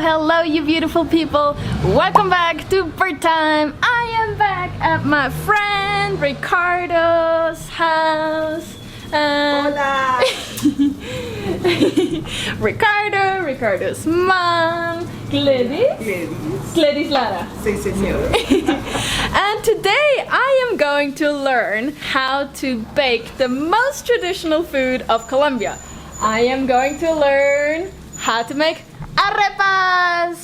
Hello, you beautiful people. Welcome back to Bird Time. I am back at my friend Ricardo's house. Hola! Ricardo's mom, Gladys Lara. Sí, señor. And today I am going to learn how to bake the most traditional food of Colombia. I am going to learn how to make arepas.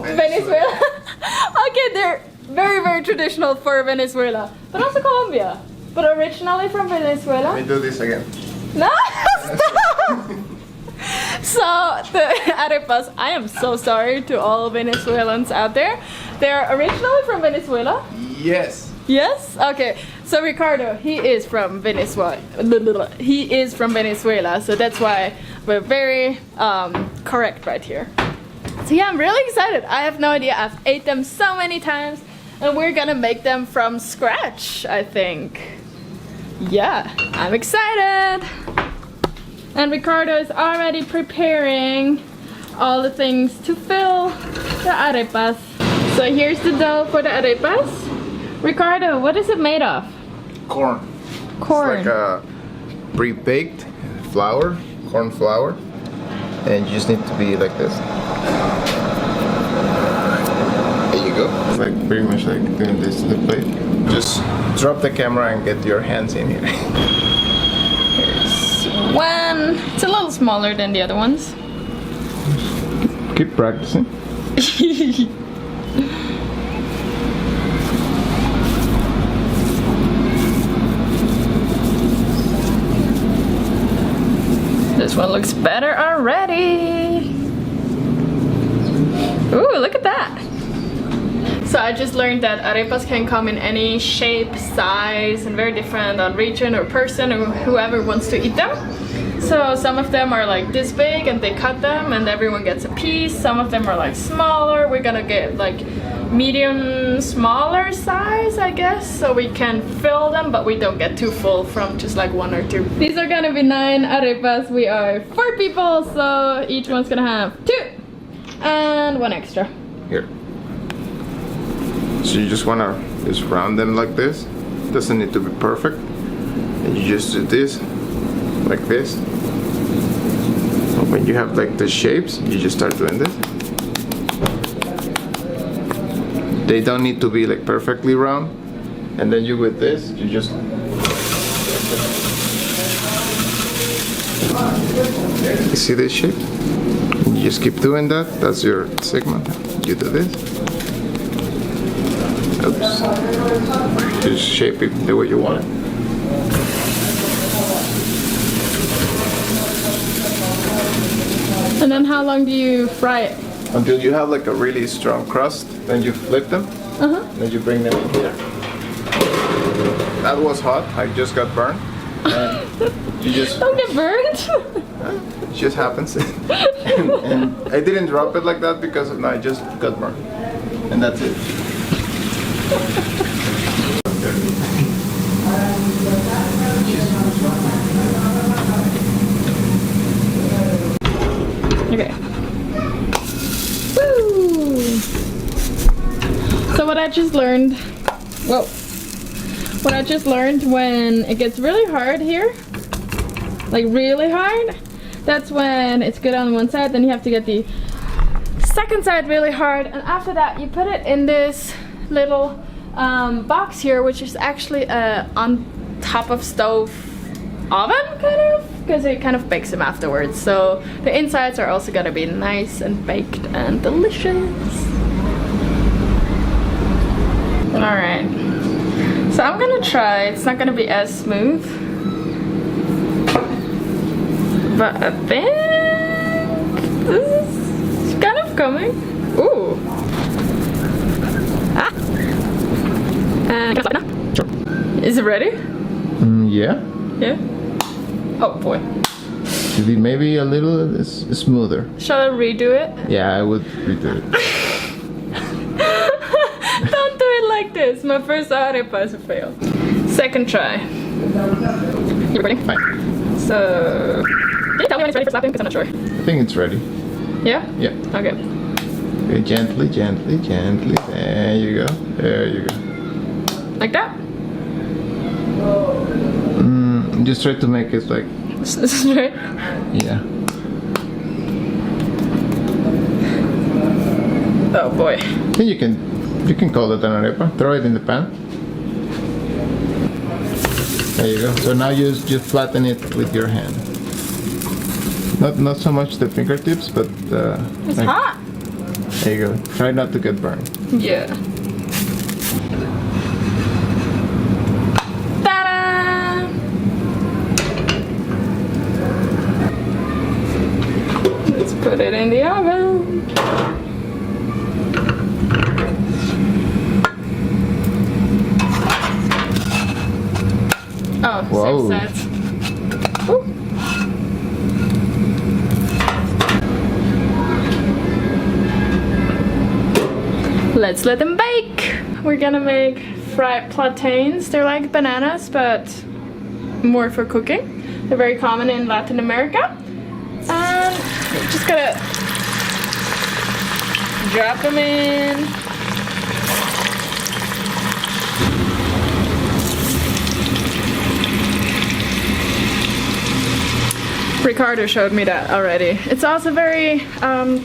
Venezuela. Okay, they're very, very traditional for Venezuela, but also Colombia. But originally from Venezuela. Let me do this again. No, stop! So the arepas, I am so sorry to all Venezuelans out there. They're originally from Venezuela? Yes. Yes? Okay. So Ricardo, he is from Venezuela. He is from Venezuela, so that's why we're very correct right here. So yeah, I'm really excited. I have no idea. I've ate them so many times, and we're gonna make them from scratch, I think. Yeah, I'm excited. And Ricardo is already preparing all the things to fill the arepas. So here's the dough for the arepas. Ricardo, what is it made of? Corn. Corn. It's like a pre-baked flour, corn flour, and you just need to be like this. There you go. It's like pretty much like doing this to the plate. Just drop the camera and get your hands in here. Here's one. It's a little smaller than the other ones. Keep practicing. This one looks better already. Ooh, look at that. So I just learned that arepas can come in any shape, size, and very different on region or person or whoever wants to eat them. So some of them are like this big and they cut them and everyone gets a piece. Some of them are like smaller. We're gonna get like medium, smaller size, I guess, so we can fill them, but we don't get too full from just like one or two. These are gonna be 9 arepas. We are 4 people, so each one's gonna have 2 and 1 extra. Here. So you just wanna just round them like this. Doesn't need to be perfect. And you just do this, like this. When you have like the shapes, you just start doing this. They don't need to be like perfectly round. And then you with this, you just you see this shape? You just keep doing that. That's your segment. You do this. Oops. Just shape it the way you want it. And then how long do you fry it? Until you have like a really strong crust, then you flip them, then you bring them in here. That was hot, I just got burned. And you just... Don't get burned! It just happens. and I didn't drop it like that because I just got burned. And that's it. Okay. Woo! So what I just learned, what I just learned when it gets really hard here, like really hard, that's when it's good on one side, then you have to get the second side really hard, and after that you put it in this little box here, which is actually on top of stove oven, kind of, because it kind of bakes them afterwards. So the insides are also gonna be nice and baked and delicious. Alright, so I'm gonna try. It's not gonna be as smooth, but I think this is kind of coming. Ooh. Ah. And can I stop it now? Sure. Is it ready? Yeah. Yeah. Oh boy. Should be maybe a little smoother. Shall I redo it? Yeah, I would redo it. Don't do it like this. My first arepa is a fail. Second try. You recording? Fine. So, can you tell me when it's ready for slapping? Because I'm not sure. I think it's ready. Yeah? Yeah. Okay. Okay, gently, gently, gently. There you go. There you go. Like that? Just try to make it like, This is right. yeah. Oh boy. Then you can call it an arepa. Throw it in the pan. There you go. So now you just flatten it with your hand. Not so much the fingertips, but It's like, hot. there you go. Try not to get burned. Yeah. Ta-da! Let's put it in the oven. Oh, Whoa. same set. Ooh. Let's let them bake. We're gonna make fried plantains. They're like bananas, but more for cooking. They're very common in Latin America. And we're just gonna drop them in. Ricardo showed me that already. It's also very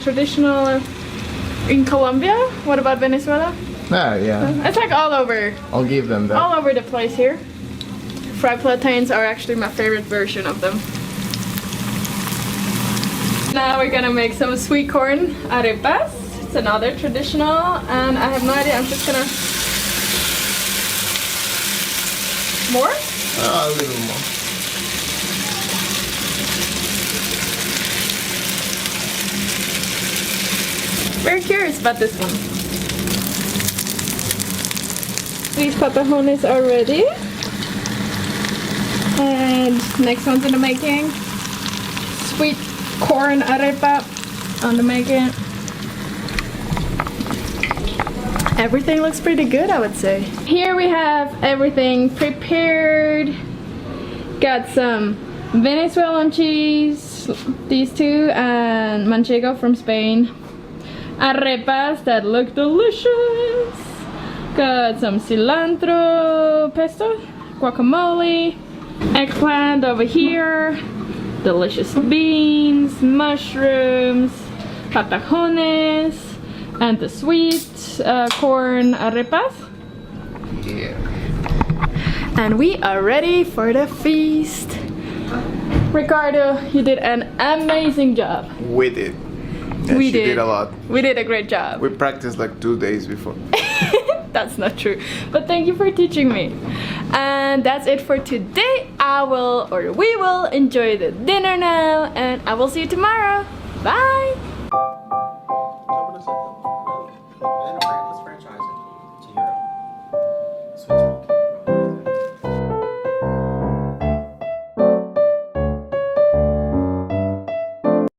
traditional in Colombia. What about Venezuela? Ah, yeah. It's like all over I'll give them that. all over the place here. Fried plantains are actually my favorite version of them. Now we're gonna make some sweet corn arepas. It's another traditional, and I have no idea. I'm just gonna more. A little more. Very curious about this one. These patajones are ready. And next one's in the making. Sweet corn arepa on the making. Everything looks pretty good, I would say. Here we have everything prepared. Got some Venezuelan cheese, these two, and manchego from Spain. Arepas that look delicious. Got some cilantro pesto, guacamole, eggplant over here, delicious beans, mushrooms, patajones, and the sweet corn arepas. Yeah. And we are ready for the feast. Ricardo, you did an amazing job. We did. Yeah, We she did a lot. We did a great job. We practiced like 2 days before. That's not true. But thank you for teaching me. And that's it for today. We will enjoy the dinner now, and I will see you tomorrow. Bye!